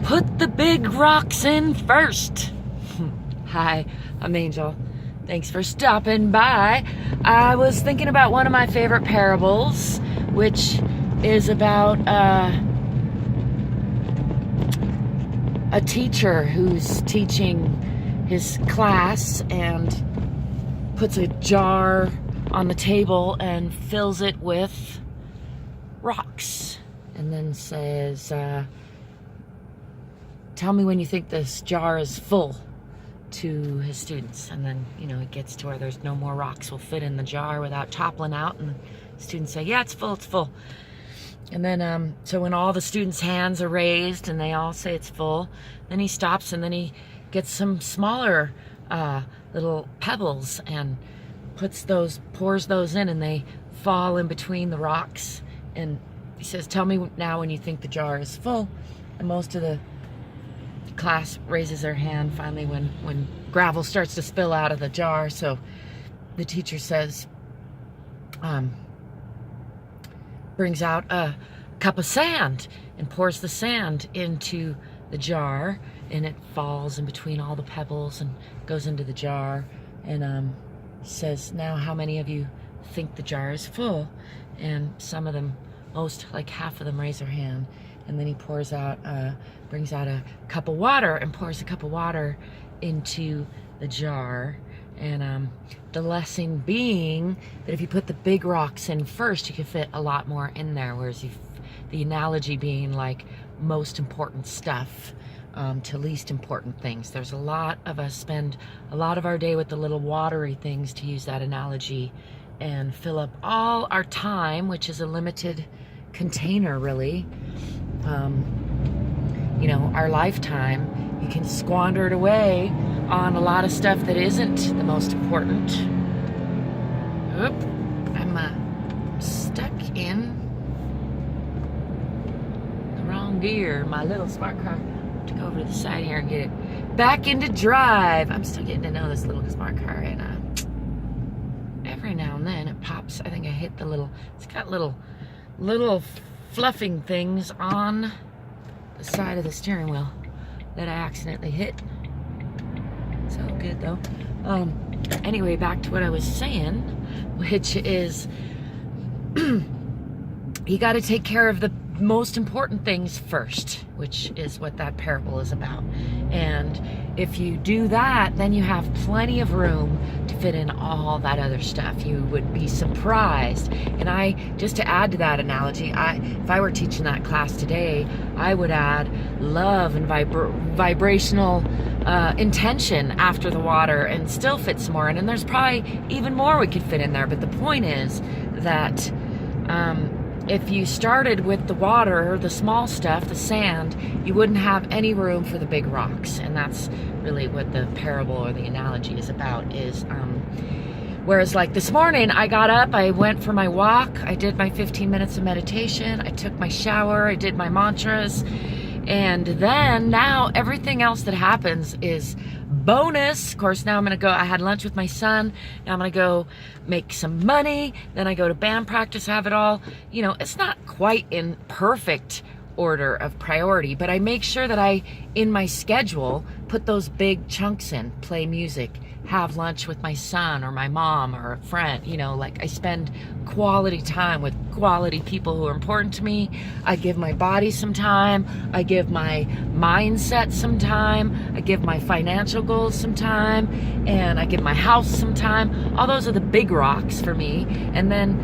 put the big rocks in first. Hi, I'm Angel. Thanks for stopping by. I was thinking about one of my favorite parables, which is about a teacher who's teaching his class and puts a jar on the table and fills it with rocks, and then says, tell me when you think this jar is full, to his students. And then, it gets to where there's no more rocks will fit in the jar without toppling out, and the students say, yeah, it's full. And then, so when all the students' hands are raised and they all say it's full, then he stops and then he gets some smaller little pebbles and pours those in, and they fall in between the rocks. And he says, tell me now when you think the jar is full. And most of the class raises their hand finally when gravel starts to spill out of the jar. So the teacher says, brings out a cup of sand and pours the sand into the jar, and it falls in between all the pebbles and goes into the jar. And says, now how many of you think the jar is full? And some of them, most, like half of them, raise their hand. And then he brings out a cup of water and pours a cup of water into the jar. And the lesson being that if you put the big rocks in first, you can fit a lot more in there. Whereas the analogy being like most important stuff to least important things. There's a lot of us spend a lot of our day with the little watery things, to use that analogy, and fill up all our time, which is a limited container, really. Our lifetime, you can squander it away on a lot of stuff that isn't the most important. Oop, I'm stuck in the wrong gear. My little smart car. To go over to the side here and get it back into drive. I'm still getting to know this little smart car, and every now and then it pops. I think I hit it's got little fluffing things on the side of the steering wheel that I accidentally hit. It's all good though. Anyway, back to what I was saying, which is you got to take care of the most important things first, which is what that parable is about. And if you do that, then you have plenty of room to fit in all that other stuff. You would be surprised. And just to add to that analogy, if I were teaching that class today, I would add love and vibrational intention after the water, and still fit some more in. And there's probably even more we could fit in there. But the point is that if you started with the water, the small stuff, the sand, you wouldn't have any room for the big rocks. And that's really what the parable or the analogy is about. Whereas like this morning, I got up, I went for my walk, I did my 15 minutes of meditation, I took my shower, I did my mantras, and then now everything else that happens is bonus. Of course, now I'm gonna go, I had lunch with my son, now I'm gonna go make some money, then I go to band practice, have it all. It's not quite in perfect order of priority, but I make sure that in my schedule, put those big chunks in, play music, have lunch with my son or my mom or a friend. Like I spend quality time with quality people who are important to me. I give my body some time. I give my mindset some time. I give my financial goals some time. And I give my house some time. All those are the big rocks for me. And then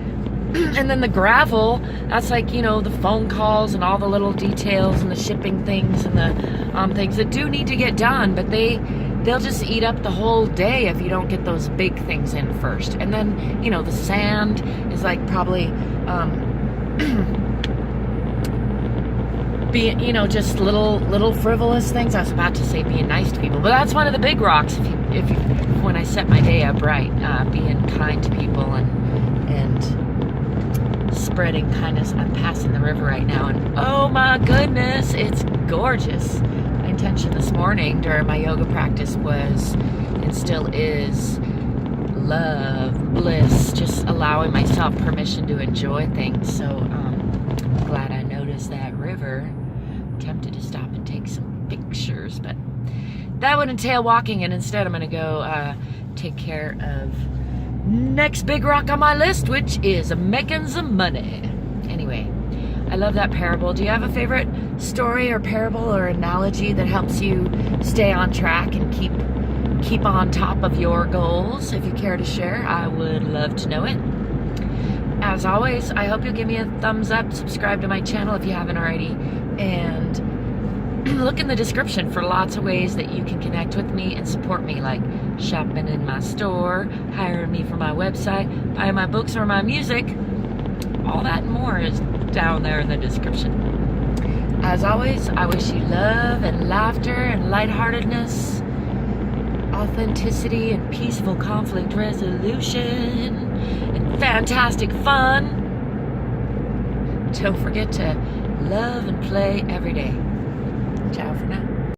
the gravel, that's like, the phone calls and all the little details and the shipping things and the things that do need to get done, but they'll just eat up the whole day if you don't get those big things in first. And then, the sand is like probably being, just little frivolous things. I was about to say being nice to people, but that's one of the big rocks. When I set my day up right, being kind to people and spreading kindness. I'm passing the river right now, and oh my goodness, it's gorgeous. My intention this morning during my yoga practice was, and still is, love, bliss, just allowing myself permission to enjoy things. So glad I noticed that river. I'm tempted to stop and take some pictures, but that would entail walking, and instead I'm going to go take care of next big rock on my list, which is making some money. Anyway, I love that parable. Do you have a favorite story or parable or analogy that helps you stay on track and keep on top of your goals? If you care to share, I would love to know it. As always, I hope you'll give me a thumbs up, subscribe to my channel if you haven't already, and look in the description for lots of ways that you can connect with me and support me, like shopping in my store, hiring me for my website, buying my books or my music. All that and more is down there in the description. As always, I wish you love and laughter and lightheartedness, authenticity and peaceful conflict resolution, and fantastic fun. Don't forget to love and play every day. Ciao for now.